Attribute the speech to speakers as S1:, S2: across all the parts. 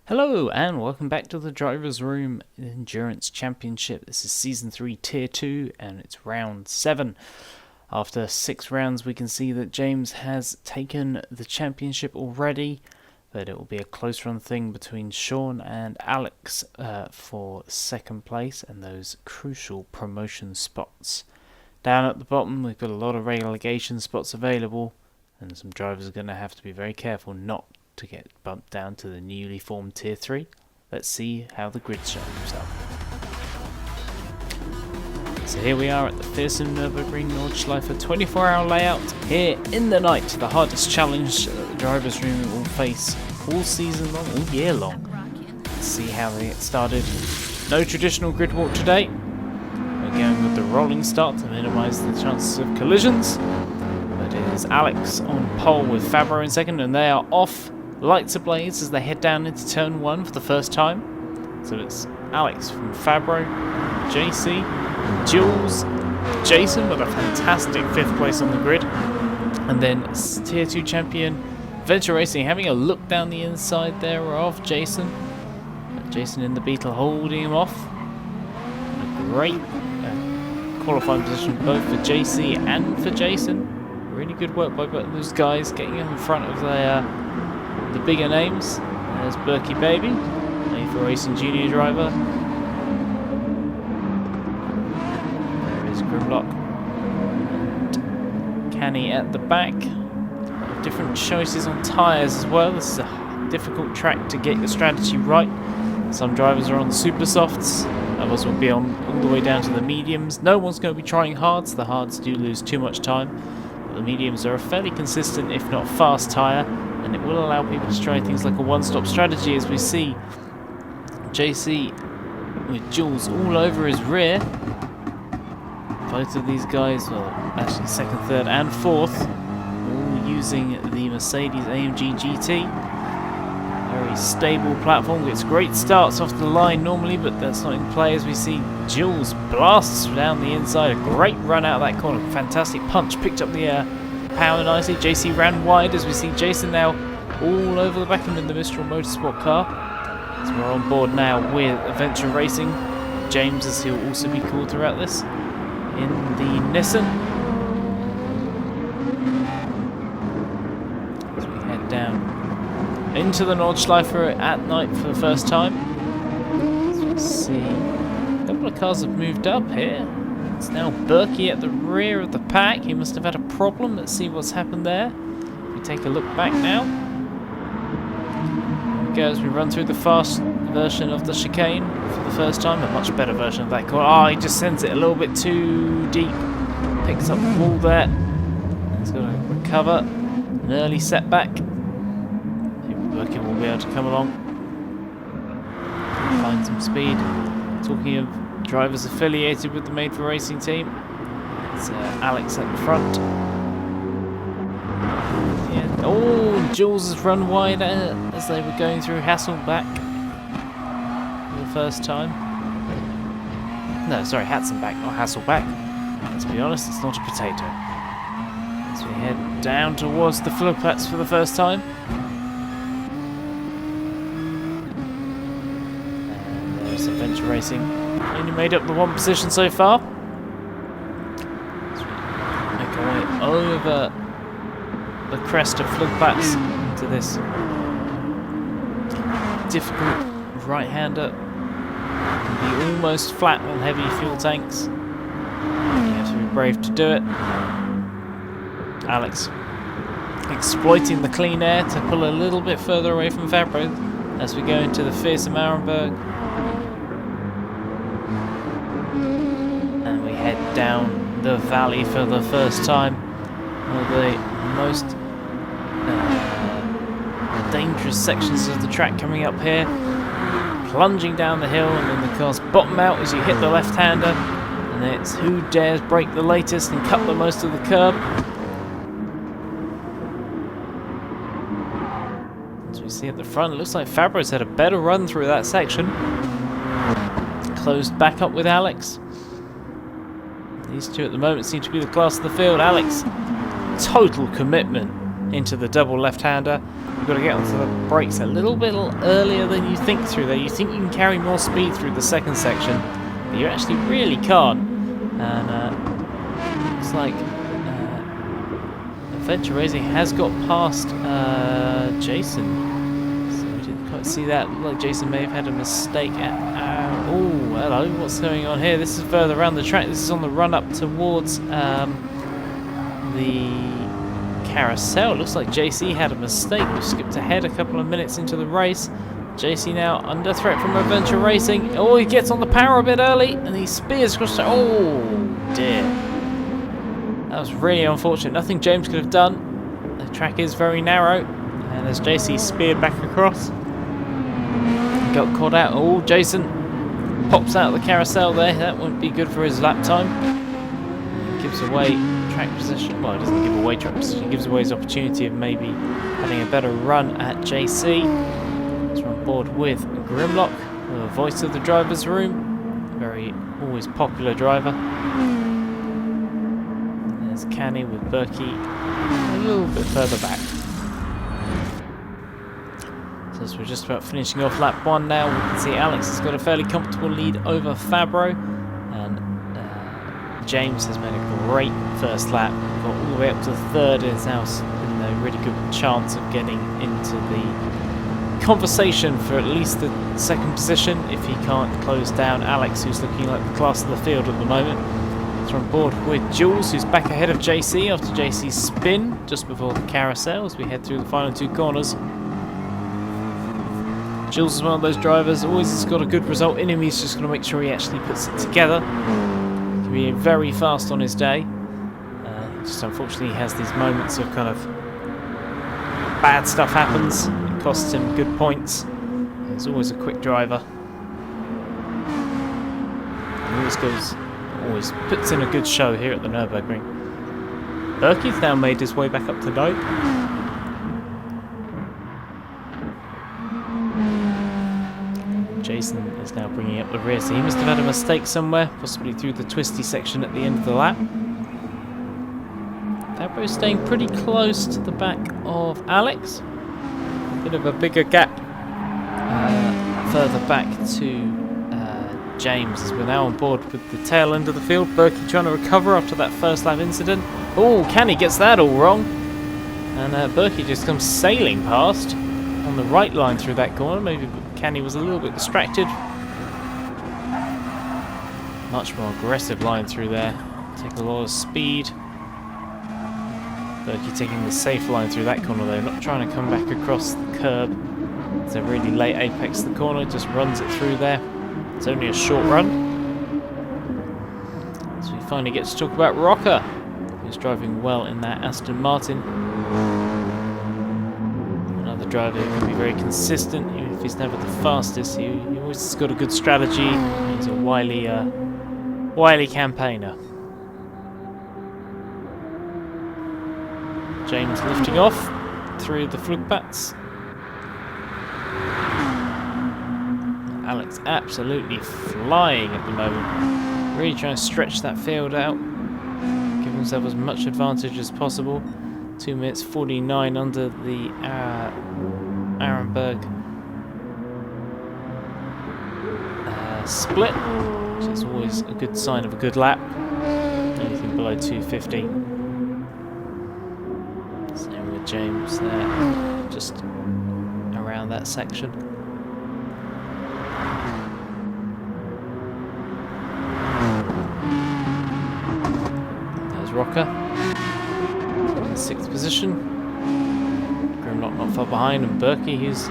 S1: Hello and welcome back to the Driver's Room Endurance Championship. This is Season 3 Tier 2 and it's Round 7. After 6 rounds we can see that James has taken the championship already, but it will be a close run thing between Sean and Alex for second place and those crucial promotion spots. Down at the bottom we've got a lot of relegation spots available, and some drivers are going to have to be very careful not to get bumped down to the newly formed Tier 3. Let's see how the grid shapes up. So here we are at the fearsome Nürburgring Nordschleife 24-hour layout here in the night, the hardest challenge that the Driver's Room will face all season long, all year long. Let's see how they get started. No traditional grid walk today. We're going with the rolling start to minimise the chances of collisions. But it is Alex on pole with Fabro in second, and they are off. Lights ablaze as they head down into turn 1 for the first time. So it's Alex from Fabro, JC, Jules, Jason with a fantastic 5th place on the grid, and then Tier 2 champion Venture Racing having a look down the inside there of Jason. Jason in the Beetle holding him off. A great qualifying position both for JC and for Jason. Really good work by both of those guys, getting in front of the bigger names. There's Berkey Baby, A4 Racing Junior driver. There is Grimlock and Canny at the back. Different choices on tyres as well. This is a difficult track to get your strategy right. Some drivers are on the super softs, others will be on all the way down to the mediums. No one's going to be trying hards. The hards do lose too much time. But the mediums are a fairly consistent, if not fast tyre, and it will allow people to try things like a one-stop strategy, as we see JC with Jules all over his rear. Both of these guys, well, actually second, third and fourth, all using the Mercedes AMG GT. Very stable platform, gets great starts off the line normally, but that's not in play as we see Jules blasts down the inside. A great run out of that corner, fantastic punch, picked up the power nicely. JC ran wide as we see Jason now all over the back end in the Mistral Motorsport car. So we're on board now with Adventure Racing. James, as he'll also be called throughout this, in the Nissan. As we head down into the Nordschleife at night for the first time. So let's see, a couple of cars have moved up here. It's now Berkey at the rear of the pack. He must have had a problem. Let's see what's happened there. We take a look back now. we go as we run through the fast version of the chicane for the first time. A much better version of that corner. Oh, he just sends it a little bit too deep. Picks up the wall there. He's got to recover. An early setback. Berkey will be able to come along. Find some speed. Talking of drivers affiliated with the Made for Racing team, it's Alex at the front. Yeah. Oh, Jules has run wide as they were going through Hasselback for the first time. No, sorry, Hatzenbach, not Hasselback. Let's be honest, it's not a potato. As we head down towards the Flugplatz for the first time. And there's Adventure Racing. Only made up the one position so far. As we make our way over the crest of Flugplatz into this difficult right-hander. Can be almost flat on heavy fuel tanks. You have to be brave to do it. Alex exploiting the clean air to pull a little bit further away from Fabro as we go into the fearsome Arenberg. And we head down the valley for the first time. One of the most dangerous sections of the track coming up here. Plunging down the hill, and then the cars bottom out as you hit the left-hander. And it's who dares break the latest and cut the most of the curb. As we see at the front, it looks like Fabro's had a better run through that section. Closed back up with Alex. These two at the moment seem to be the class of the field. Alex, total commitment into the double left-hander. You've got to get onto the brakes a little bit earlier than you think through there. You think you can carry more speed through the second section, but you actually really can't. And looks like Adventure Racing has got past Jason. So we didn't quite see that. Looked like Jason may have had a mistake at... oh, hello, what's going on here? This is further around the track. This is on the run-up towards the carousel. Looks like JC had a mistake. We skipped ahead a couple of minutes into the race. JC now under threat from Adventure Racing. Oh, he gets on the power a bit early and he spears across the... oh dear. That was really unfortunate. Nothing James could have done. The track is very narrow. And as JC speared back across, he got caught out. Oh, Jason pops out of the carousel there. That wouldn't be good for his lap time. Gives away track position. Well, it doesn't give away track position. It gives away his opportunity of maybe having a better run at JC. So we're on board with Grimlock, the voice of the driver's room. Very always popular driver. There's Canny with Berkey a little bit further back. So as we're just about finishing off lap 1 now, we can see Alex has got a fairly comfortable lead over Fabro. James has made a great first lap, got all the way up to third, and is now in a really good chance of getting into the conversation for at least the second position if he can't close down Alex, who's looking like the class of the field at the moment. So on board with Jules, who's back ahead of JC after JC's spin just before the carousel as we head through the final 2 corners. Jules is one of those drivers, always has got a good result in him, he's just going to make sure he actually puts it together. Be very fast on his day. Just unfortunately he has these moments of kind of bad stuff happens. It costs him good points. He's always a quick driver. Always puts in a good show here at the Nürburgring. Berkey's now made his way back up to 9th. Jason is now bringing up the rear, so he must have had a mistake somewhere, possibly through the twisty section at the end of the lap. Fabro's staying pretty close to the back of Alex. A bit of a bigger gap further back to James as we're now on board with the tail end of the field. Berkey trying to recover after that first lap incident. Oh, Canny gets that all wrong. And Berkey just comes sailing past on the right line through that corner. Maybe Canny was a little bit distracted. Much more aggressive line through there. Take a lot of speed. Berkey taking the safe line through that corner though, not trying to come back across the curb. It's a really late apex of the corner, just runs it through there. It's only a short run. So we finally get to talk about Rocker, who's driving well in that Aston Martin. Another driver who can be very consistent, even if he's never the fastest. He always has got a good strategy. He's a wily campaigner. James lifting off through the Pluxtheduck. Alex absolutely flying at the moment. Really trying to stretch that field out. Give himself as much advantage as possible. 2 minutes 49 under the Arenberg split, which is always a good sign of a good lap. Anything below 250. Same with James there, just around that section. There's Rocker in 6th position. Grimlock not far behind, and Berkey, who's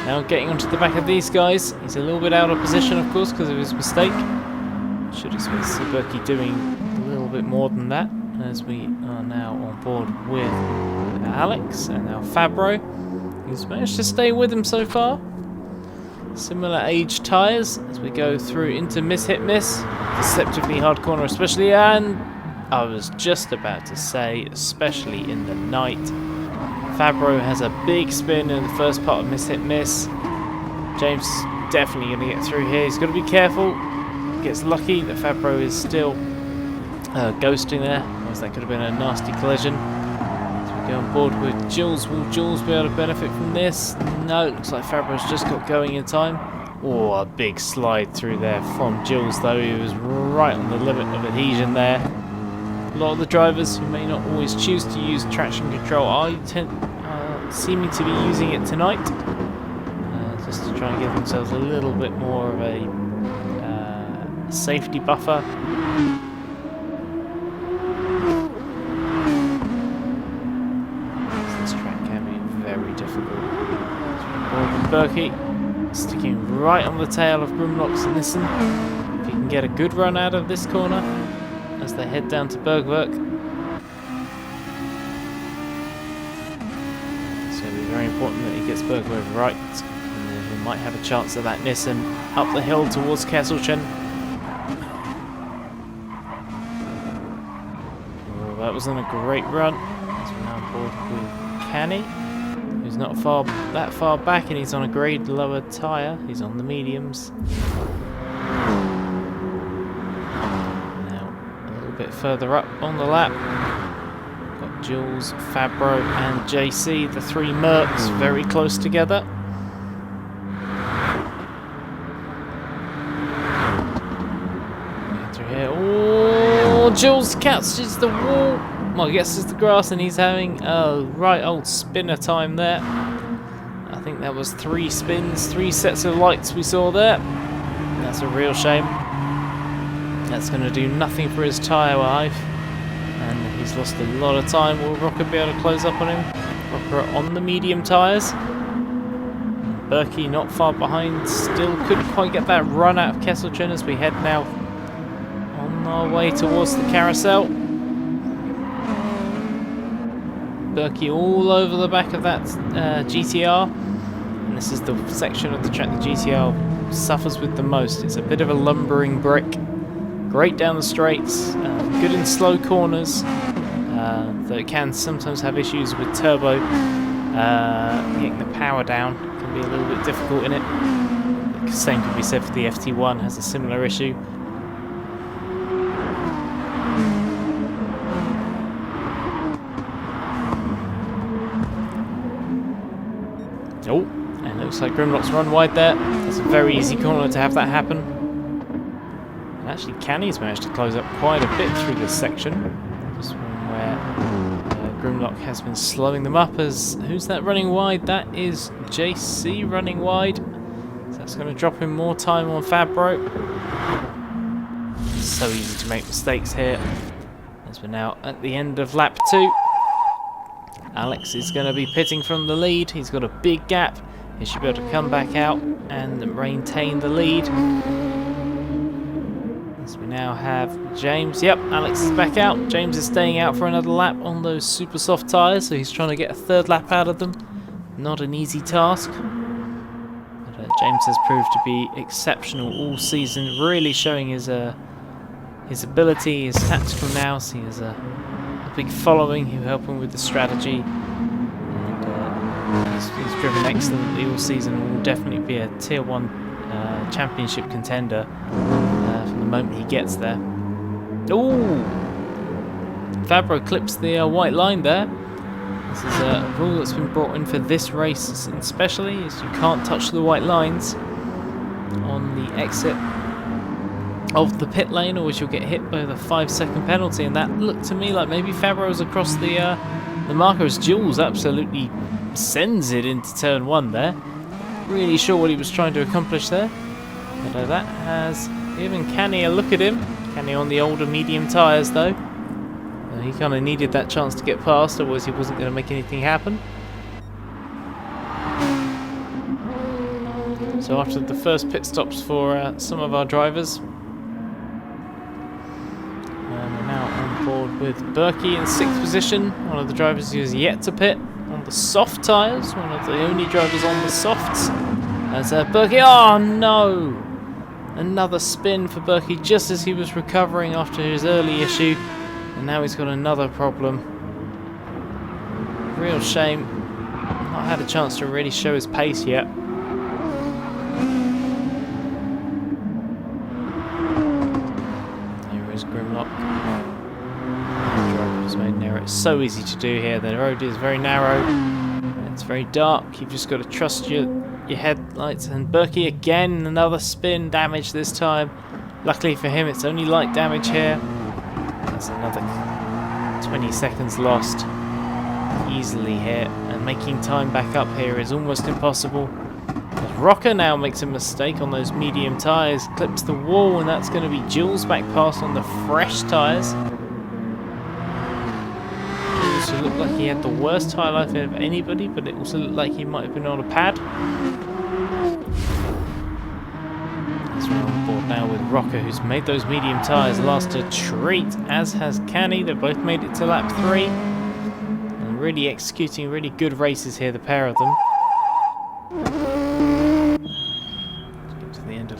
S1: now getting onto the back of these guys. He's a little bit out of position, of course, because of his mistake. Should expect to see Berkey doing a little bit more than that, as we are now on board with Alex and now Fabro, who's managed to stay with him so far. Similar age tyres as we go through into miss hit miss, deceptively hard corner especially, and I was just about to say especially in the night. Fabro has a big spin in the first part of miss hit miss. James definitely going to get through here. He's got to be careful. Gets lucky that Fabro is still ghosting there, otherwise that could have been a nasty collision. Go on board with Jules. Will Jules be able to benefit from this? No, it looks like Fabro's just got going in time. Oh, a big slide through there from Jules, though. He was right on the limit of adhesion there. A lot of the drivers who may not always choose to use traction control are seeming to be using it tonight, just to try and give themselves a little bit more of a safety buffer. Berkey sticking right on the tail of Grimlock's and Nissen. If he can get a good run out of this corner as they head down to Bergwerk. It's going to be very important that he gets Bergwerk right, and then he might have a chance of that Nissen up the hill towards Kesselchen. Oh, that wasn't a great run. As we're now on board with Canny. He's not that far back, and he's on a grade lower tyre. He's on the mediums. Now a little bit further up on the lap, got Jules, Fabro and JC, the 3 Mercs, very close together. Through here. Oh, Jules catches the wall. Well, I guess it's the grass, and he's having a right old spinner time there. I think that was 3 spins, 3 sets of lights we saw there. That's a real shame. That's going to do nothing for his tyre life, and he's lost a lot of time. Will Rocker be able to close up on him? Rocker on the medium tyres. Berkey not far behind, still couldn't quite get that run out of Kesselchen as we head now on our way towards the carousel. Berkey all over the back of that GTR, and this is the section of the track the GTR suffers with the most. It's a bit of a lumbering brick, great down the straights, good in slow corners, though it can sometimes have issues with turbo. Getting the power down can be a little bit difficult in it. The same can be said for the FT1, has a similar issue. Oh, and it looks like Grimlock's run wide there. That's a very easy corner to have that happen. And actually, Canny's managed to close up quite a bit through this section. Just one where Grimlock has been slowing them up. As who's that running wide? That is JC running wide. So that's going to drop him more time on Fabro. It's so easy to make mistakes here. As we're now at the end of lap 2. Alex is going to be pitting from the lead. He's got a big gap. He should be able to come back out and maintain the lead. As we now have James. Yep, Alex is back out. James is staying out for another lap on those super soft tyres, so he's trying to get a third lap out of them. Not an easy task. But James has proved to be exceptional all season, really showing his ability, his tactical nous. He has a big following who help him with the strategy. And he's driven excellently all season and will definitely be a Tier 1 championship contender from the moment he gets there. Ooh! Fabro clips the white line there. This is a rule that's been brought in for this race especially, is you can't touch the white lines on the exit of the pit lane, or you'll get hit by the 5-second penalty. And that looked to me like maybe Fabro was across the marker as Jules absolutely sends it into turn 1 there. Really sure what he was trying to accomplish there. But that has given Canny a look at him. Canny on the older medium tyres though. He kind of needed that chance to get past, otherwise he wasn't going to make anything happen. So after the first pit stops for some of our drivers, we're now on board with Berkey in 6th position, one of the drivers who has yet to pit on the soft tyres, one of the only drivers on the softs. As Berkey, oh no! Another spin for Berkey just as he was recovering after his early issue, and now he's got another problem. Real shame, not had a chance to really show his pace yet. Here is Grimlock. The driver has made an error. It's so easy to do here. The road is very narrow. It's very dark. You've just got to trust your headlights. And Berkey again, another spin, damage this time. Luckily for him, it's only light damage here. That's another 20 seconds lost. Easily here. And making time back up here is almost impossible. Rocker now makes a mistake on those medium tyres, clips the wall, and that's going to be Jules back past on the fresh tyres. Jules, who looked like he had the worst tyre life of anybody, but it also looked like he might have been on a pad. So we're on board now with Rocker, who's made those medium tyres last a treat, as has Canny. They've both made it to lap 3. And really executing really good races here, the pair of them.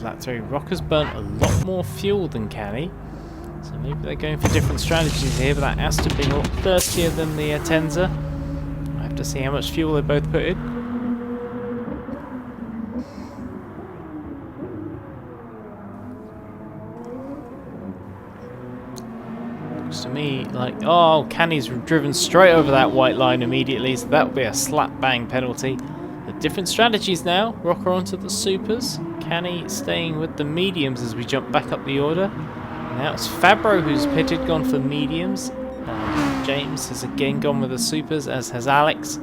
S1: Lap 3. Rocker's burnt a lot more fuel than Canny, so maybe they're going for different strategies here, but that has to be a lot thirstier than the Tenza. I have to see how much fuel they both put in. Looks to me like, oh, Canny's driven straight over that white line immediately, so that will be a slap bang penalty. Different strategies now. Rocker onto the supers. Canny staying with the mediums as we jump back up the order. Now it's Fabro who's pitted, gone for mediums. James has again gone with the supers, as has Alex.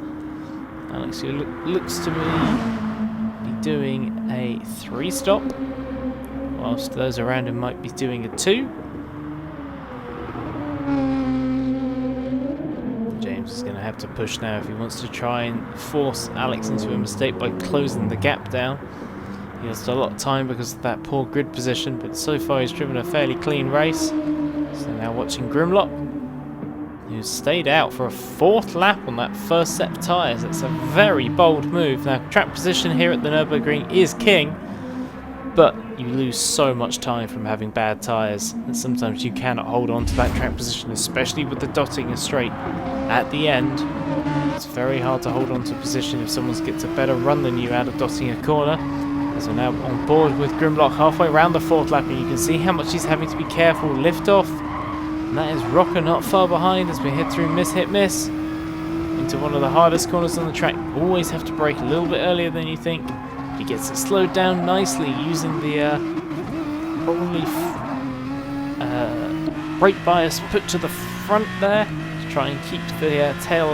S1: Alex, who looks to me be doing a 3-stop, whilst those around him might be doing a 2. Is going to have to push now if he wants to try and force Alex into a mistake by closing the gap down. He lost a lot of time because of that poor grid position, but so far he's driven a fairly clean race. So now watching Grimlock, who's stayed out for a 4th lap on that first set of tyres. That's a very bold move. Now track position here at the Nürburgring is king, but you lose so much time from having bad tyres that sometimes you cannot hold on to that track position, especially with the dotting and straight at the end. It's very hard to hold on to a position if someone gets a better run than you out of dotting a corner. As we're now on board with Grimlock halfway around the 4th lap, and you can see how much he's having to be careful. Lift off, and that is Rocker not far behind as we head through miss, hit, miss into one of the hardest corners on the track. Always have to brake a little bit earlier than you think. He gets it slowed down nicely using the probably brake bias put to the front there to try and keep the tail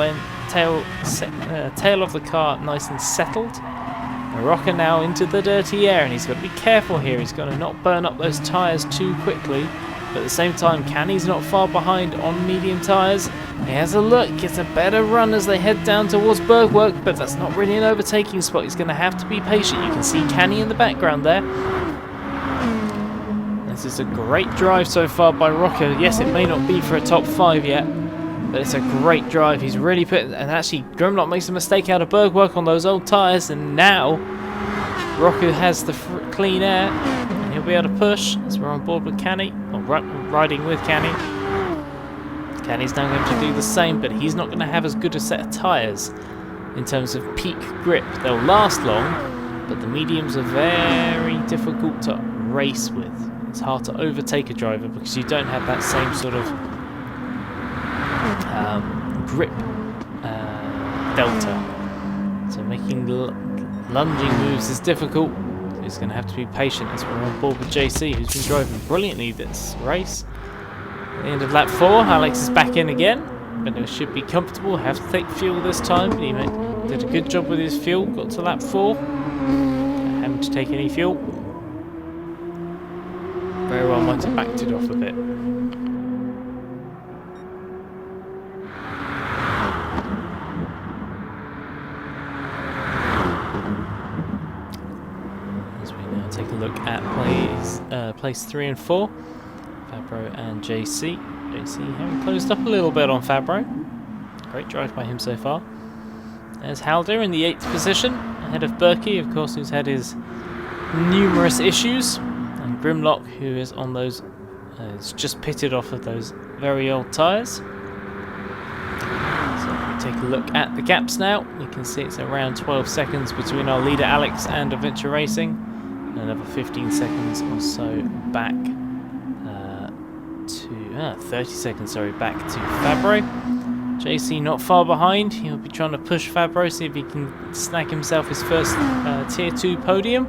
S1: of the car nice and settled. The Rocker now into the dirty air, and he's got to be careful here. He's got to not burn up those tyres too quickly, but at the same time Canny's not far behind on medium tyres, He has a look, gets a better run as they head down towards Bergwerk, but that's not really an overtaking spot. He's going to have to be patient. You can see Canny in the background there. This is a great drive so far by Rocker. Yes, it may not be for a top 5 yet, but it's a great drive. He's really put, and actually Grimlock makes a mistake out of Bergwerk on those old tyres, and now Rocker has the clean air, and he'll be able to push as we're on board with Canny, or riding with Canny. Canny's now going to do the same, but he's not going to have as good a set of tyres in terms of peak grip. They'll last long, but the mediums are very difficult to race with. It's hard to overtake a driver because you don't have that same sort of grip delta. So making lunging moves is difficult. He's going to have to be patient as we're on board with JC, who's been driving brilliantly this race. At the end of lap 4, Alex is back in again, but it should be comfortable. Have to take fuel this time, but he did a good job with his fuel. Got to lap 4, having to take any fuel. Very well might have backed it off a bit. As we now take a look at place 3 and 4. Fabro and JC. JC having closed up a little bit on Fabro. Great drive by him so far. There's Halder in the 8th position, ahead of Berkey, of course, who's had his numerous issues, and Grimlock, who is on those, is just pitted off of those very old tyres. So if we take a look at the gaps now, you can see it's around 12 seconds between our leader Alex and Adventure Racing, and another 15 seconds or so back. 30 seconds, sorry, back to Fabro. JC not far behind. He'll be trying to push Fabro, see if he can snag himself his first Tier 2 podium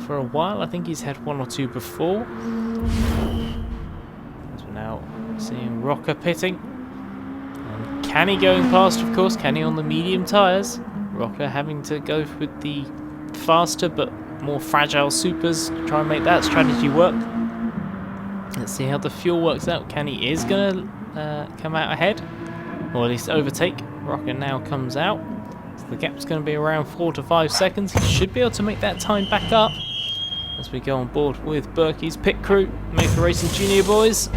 S1: for a while. I think he's had 1 or 2 before. As we're now seeing Rocker pitting. And Canny going past, of course. Canny on the medium tyres. Rocker having to go with the faster but more fragile supers to try and make that strategy work. Let's see how the fuel works out. Canny is going to come out ahead, or at least overtake. Rocker now comes out. So the gap's going to be around 4 to 5 seconds. He should be able to make that time back up as we go on board with Berkey's pit crew. Maker Racing Junior boys.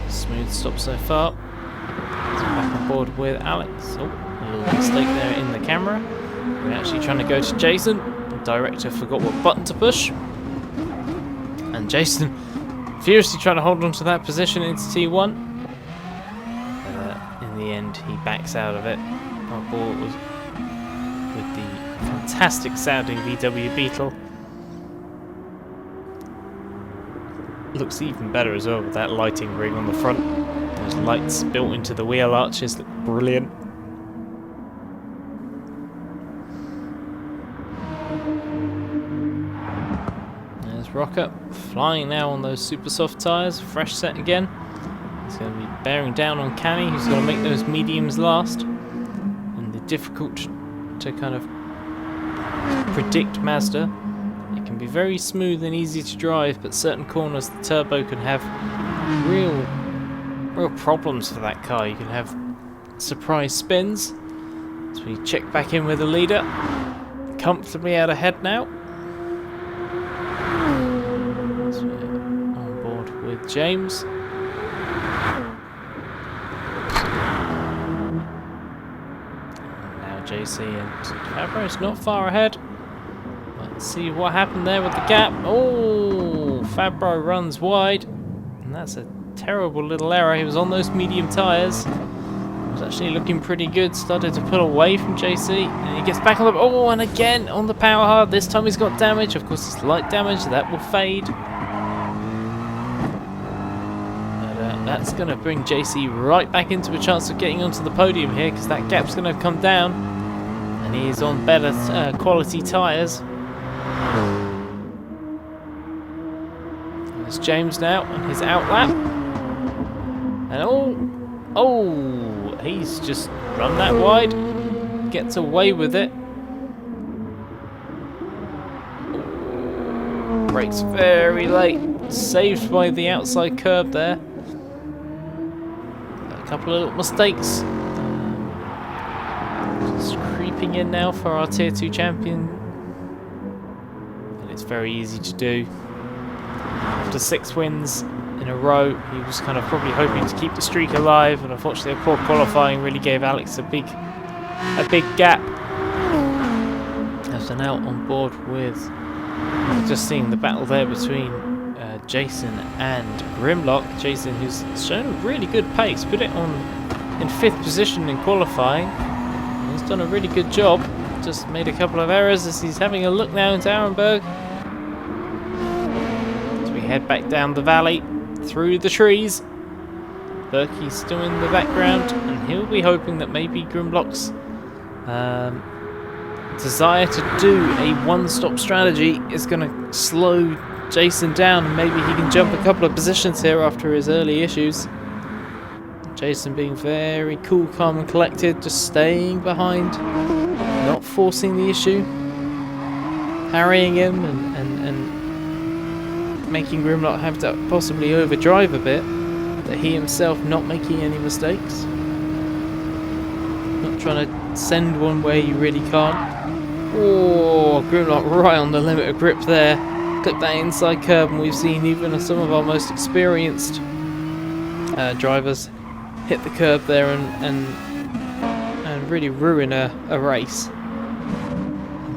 S1: Smooth stop so far. So back on board with Alex. Oh, a little mistake there in the camera. We're actually trying to go to Jason. The director forgot what button to push. And Jason furiously trying to hold on to that position into T1. In the end, he backs out of it. Our ball was with the fantastic sounding VW Beetle. Looks even better as well with that lighting ring on the front. Those lights built into the wheel arches look brilliant. Rocker flying now on those super soft tyres, fresh set again. He's going to be bearing down on Canny, who's going to make those mediums last. And the difficult to kind of predict Mazda. It can be very smooth and easy to drive, but certain corners the turbo can have real problems for that car. You can have surprise spins. So we check back in with the leader. Comfortably out ahead now. James. Now JC and Fabro's not far ahead. Let's see what happened there with the gap. Oh, Fabro runs wide. And that's a terrible little error. He was on those medium tyres. Was actually looking pretty good. Started to pull away from JC. And he gets back on the... Oh, and again on the power hard. This time he's got damage. Of course, it's light damage. That will fade. That's going to bring JC right back into a chance of getting onto the podium here, because that gap's going to come down and he's on better quality tyres. There's James now on his outlap. And oh, he's just run that wide. Gets away with it. Brakes very late. Saved by the outside curb there. couple of little mistakes. Just creeping in now for our Tier 2 champion. And it's very easy to do. After 6 wins in a row, he was kind of probably hoping to keep the streak alive, and unfortunately a poor qualifying really gave Alex a big gap. As they're now on board with just seeing the battle there between Jason and Grimlock. Jason, who's shown a really good pace, put it on in 5th position in qualifying. He's done a really good job. Just made a couple of errors as he's having a look now into Arenberg. As we head back down the valley through the trees. Berkey's still in the background, and he'll be hoping that maybe Grimlock's desire to do a one-stop strategy is going to slow Jason down, and maybe he can jump a couple of positions here after his early issues. Jason being very cool, calm and collected, just staying behind, not forcing the issue, harrying him and making Grimlock have to possibly overdrive a bit, but he himself not making any mistakes. Not trying to send one where you really can't. Oh, Grimlock right on the limit of grip there. Clip that inside curb, and we've seen even some of our most experienced drivers hit the curb there and really ruin a race.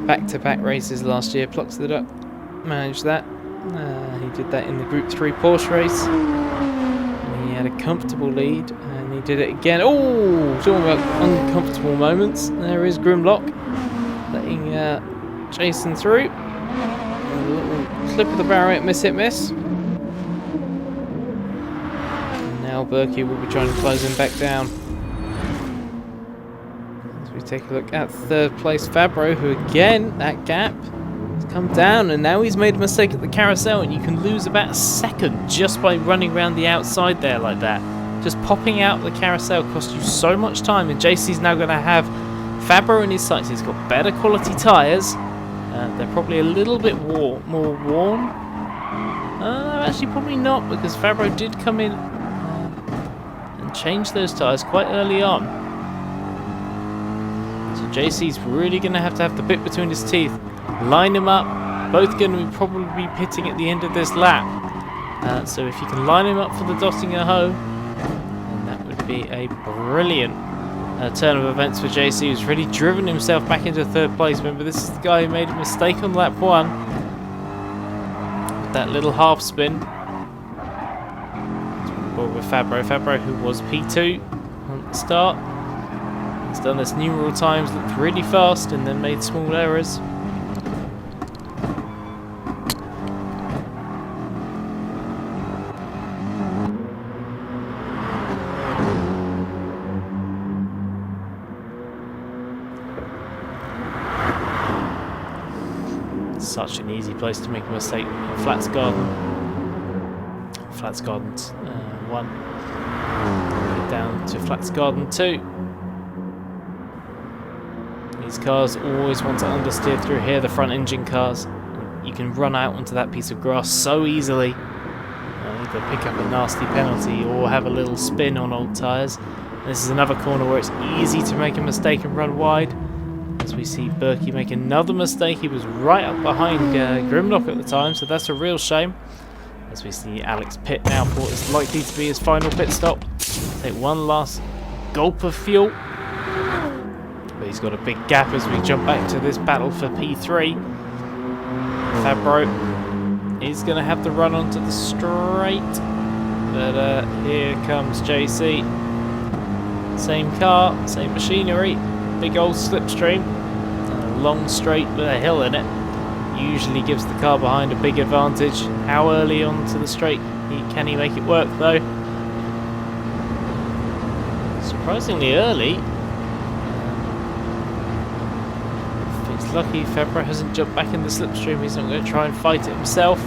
S1: Back-to-back races last year, Pluxtheduck managed that. He did that in the Gr3 Porsche race. And he had a comfortable lead, and he did it again. Oh, talking about uncomfortable moments. There is Grimlock letting Jason through. A little clip of the barrier, miss. And now Berkey will be trying to close him back down. As we take a look at 3rd place Fabro, who again, that gap has come down, and now he's made a mistake at the carousel, and you can lose about a second just by running around the outside there like that. Just popping out the carousel costs you so much time, and JC's now going to have Fabro in his sights. He's got better quality tyres. They're probably a little bit more worn. Actually, probably not, because Fabro did come in and change those tyres quite early on. So JC's really going to have the bit between his teeth. Line him up. Both going to probably be pitting at the end of this lap. So if you can line him up for the dotting a hoe, then that would be a brilliant turn of events for JC, who's really driven himself back into 3rd place. Remember, this is the guy who made a mistake on lap 1 with that little half spin. With Fabro, who was P2 on the start. He's done this numerous times, looked really fast, and then made small errors. Such an easy place to make a mistake. Flats Garden 1. Head down to Flats Garden 2. These cars always want to understeer through here, the front engine cars. You can run out onto that piece of grass so easily. Either pick up a nasty penalty or have a little spin on old tyres. This is another corner where it's easy to make a mistake and run wide. As we see Berkey make another mistake. He was right up behind Grimlock at the time, so that's a real shame. As we see Alex pit now for what is likely to be his final pit stop. Take one last gulp of fuel. But he's got a big gap as we jump back to this battle for P3. Fabro is going to have to run onto the straight. But here comes JC. Same car, same machinery. Big old slipstream, and a long straight with a hill in it. Usually gives the car behind a big advantage. How early onto the straight can he make it work though? Surprisingly early. If he's lucky, Fabro hasn't jumped back in the slipstream. He's not going to try and fight it himself.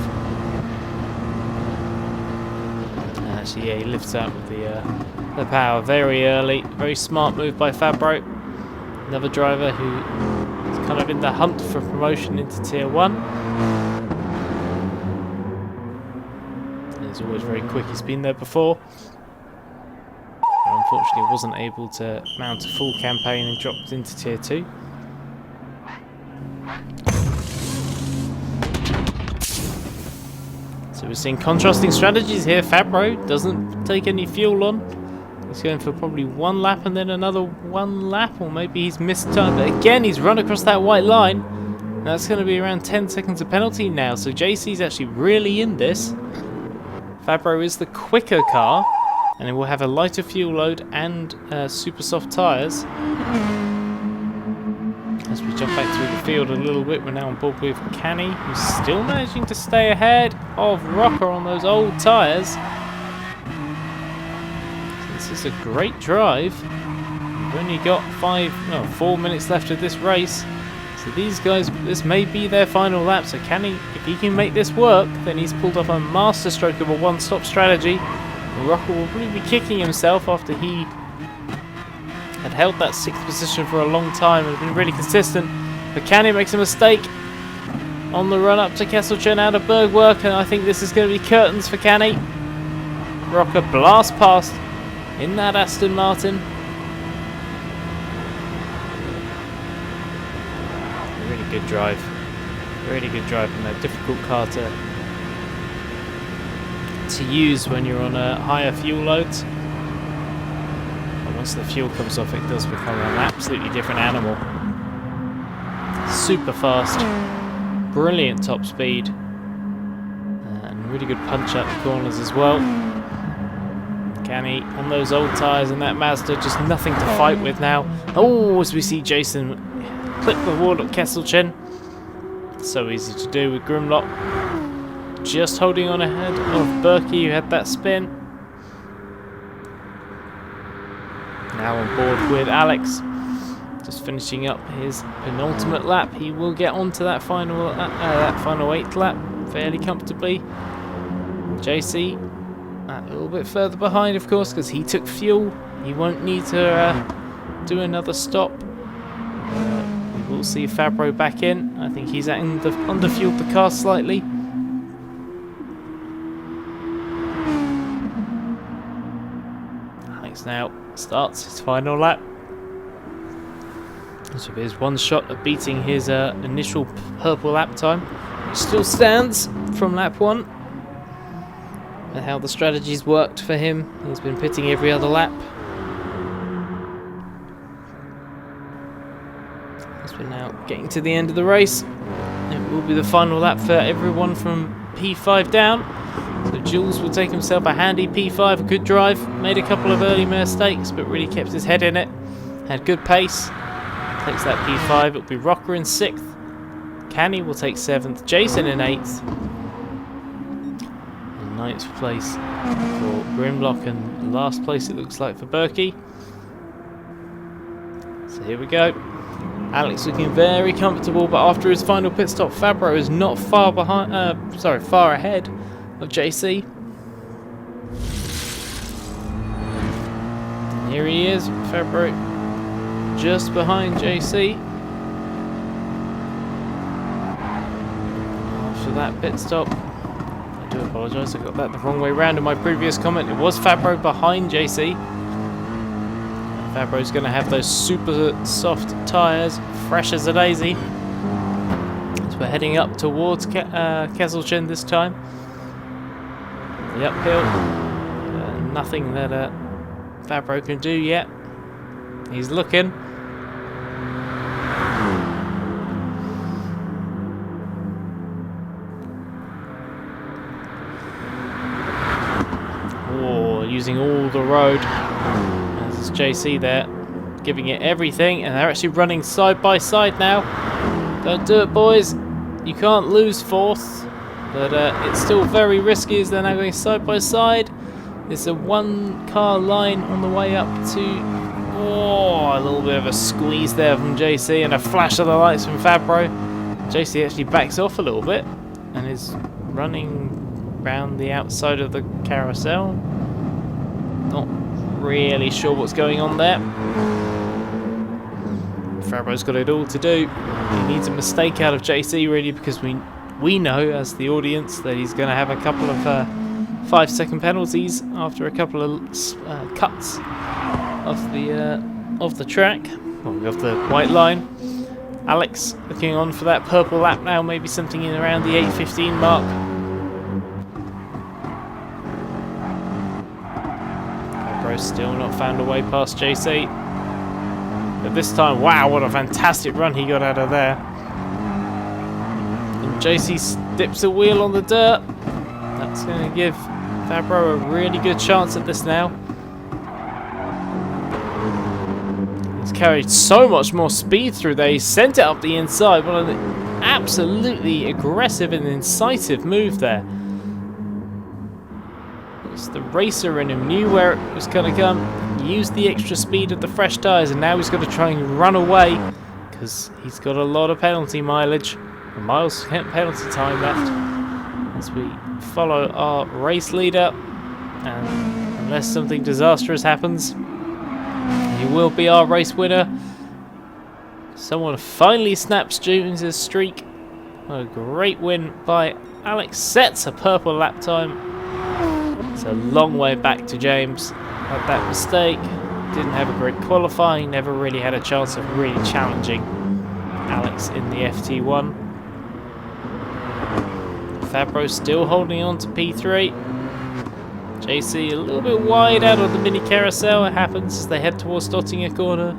S1: Actually, yeah, he lifts out with the power very early. Very smart move by Fabro. Another driver who is kind of in the hunt for promotion into Tier 1. He's always very quick, he's been there before. And unfortunately wasn't able to mount a full campaign and dropped into Tier 2. So we're seeing contrasting strategies here. Fabro doesn't take any fuel on. He's going for probably one lap and then another one lap, or maybe he's missed time. But again, he's run across that white line. That's going to be around 10 seconds of penalty now. So JC's actually really in this. Fabro is the quicker car, and it will have a lighter fuel load and super soft tyres. As we jump back through the field a little bit, we're now on board with Canny, who's still managing to stay ahead of Rocker on those old tyres. So this is a great drive. We've only got 4 minutes left of this race. So these guys, this may be their final lap. So Canny, if he can make this work, then he's pulled off a masterstroke of a one-stop strategy. And Rocker will probably be kicking himself after he had held that 6th position for a long time and been really consistent. But Canny makes a mistake on the run up to Kesselchen out of Bergwerk, and I think this is going to be curtains for Canny. Rocker blast past in that Aston Martin. A really good drive. Really good drive, and a difficult car to use when you're on higher fuel loads. Once the fuel comes off, it does become an absolutely different animal. Super fast, brilliant top speed, and really good punch out the corners as well. Canny on those old tyres and that Mazda, just nothing to fight with now. Oh, as we see Jason clip the wall at Kesselchen. So easy to do with Grimlock. Just holding on ahead of Berkey, who had that spin. Now on board with Alex, just finishing up his penultimate lap. He will get onto that final 8th lap fairly comfortably. JC a little bit further behind, of course, because he took fuel. He won't need to do another stop. We will see Fabro back in. I think he's underfueled the car slightly. Alex now starts his final lap. This will be his one shot at beating his initial purple lap time, which still stands from lap 1. And how the strategies worked for him. He's been pitting every other lap. As we're now getting to the end of the race, it will be the final lap for everyone from P5 down. So Jules will take himself a handy P5, a good drive, made a couple of early mistakes, but really kept his head in it. Had good pace. Takes that P5. It'll be Rocker in 6th. Canny will take 7th. Jason in 8th. In 9th place for Grimlock, and last place it looks like for Berkey. So here we go. Alex looking very comfortable, but after his final pit stop, Fabro is not far behind. Far ahead of JC. And here he is, Fabro, just behind JC. After that pit stop, I do apologise, I got that the wrong way round in my previous comment. It was Fabro behind JC. Fabro's going to have those super soft tyres, fresh as a daisy. So we're heading up towards Kesselchen this time. The uphill, nothing that Fabro can do yet. He's looking. Oh, using all the road. There's JC there, giving it everything, and they're actually running side by side now. Don't do it, boys. You can't lose 4th. But it's still very risky as they're now going side by side. There's a 1-car line on the way up to... Oh, a little bit of a squeeze there from JC and a flash of the lights from Fabro. JC actually backs off a little bit and is running round the outside of the carousel. Not really sure what's going on there. Fabro's got it all to do. He needs a mistake out of JC, really, because we know as the audience that he's going to have a couple of 5-second penalties after a couple of cuts. of the track, well, of the white line. Alex looking on for that purple lap now, maybe something in around the 8:15 mark. Gr3 still not found a way past JC. But this time, wow, what a fantastic run he got out of there. And JC dips a wheel on the dirt. That's going to give Fabro a really good chance at this now. He's carried so much more speed through there. He sent it up the inside. What an absolutely aggressive and incisive move there. It's the racer in him knew where it was going to come. Used the extra speed of the fresh tyres, and now he's got to try and run away because he's got a lot of penalty mileage, miles penalty time left as we follow our race leader. And unless something disastrous happens, he will be our race winner. Someone finally snaps Jones' streak. What a great win by Alex. Sets a purple lap time. It's a long way back to James. Had that mistake. Didn't have a great qualifying. Never really had a chance of really challenging Alex in the FT1. Fabro still holding on to P3. JC a little bit wide out of the mini carousel. It happens as they head towards Stottinger corner.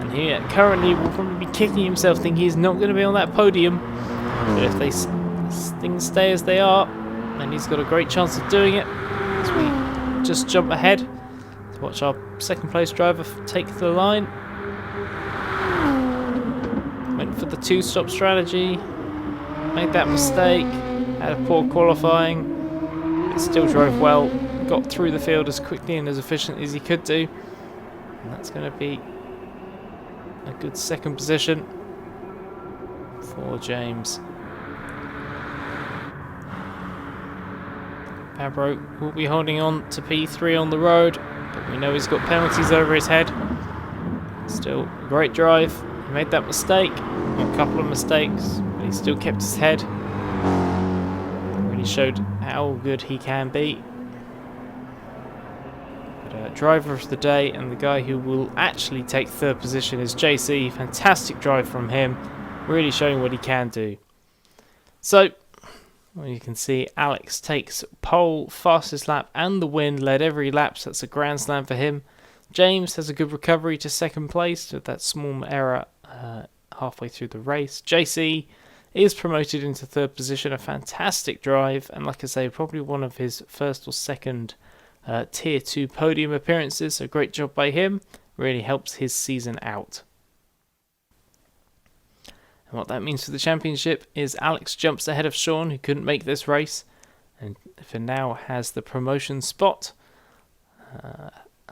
S1: And he currently will probably be kicking himself, thinking he's not going to be on that podium. But if things stay as they are, then he's got a great chance of doing it. As we just jump ahead to watch our second place driver take the line. Went for the two-stop strategy. Made that mistake. Had a poor qualifying. But still drove well. Got through the field as quickly and as efficiently as he could do. And that's going to be a good second position for James. Fabro will be holding on to P3 on the road, but we know he's got penalties over his head. Still a great drive. He made that mistake, a couple of mistakes, but he still kept his head. Really showed how good he can be. But driver of the day and the guy who will actually take third position is JC. Fantastic drive from him, really showing what he can do. So, well, you can see Alex takes pole, fastest lap and the win, led every lap, so that's a grand slam for him. James has a good recovery to second place with that small error halfway through the race. JC is promoted into third position, a fantastic drive, and like I say, probably one of his first or second tier 2 podium appearances, so great job by him, really helps his season out. And what that means for the championship is Alex jumps ahead of Sean, who couldn't make this race, and for now has the promotion spot.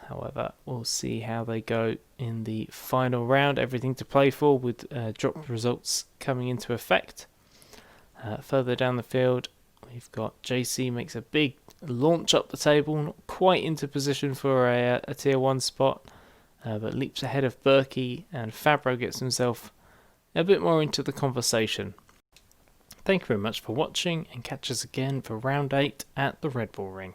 S1: However, we'll see how they go in the final round. Everything to play for with drop results coming into effect. Further down the field, we've got JC makes a big launch up the table, not quite into position for a tier 1 spot, but leaps ahead of Berkey, and Fabro gets himself a bit more into the conversation. Thank you very much for watching, and catch us again for round 8 at the Red Bull Ring.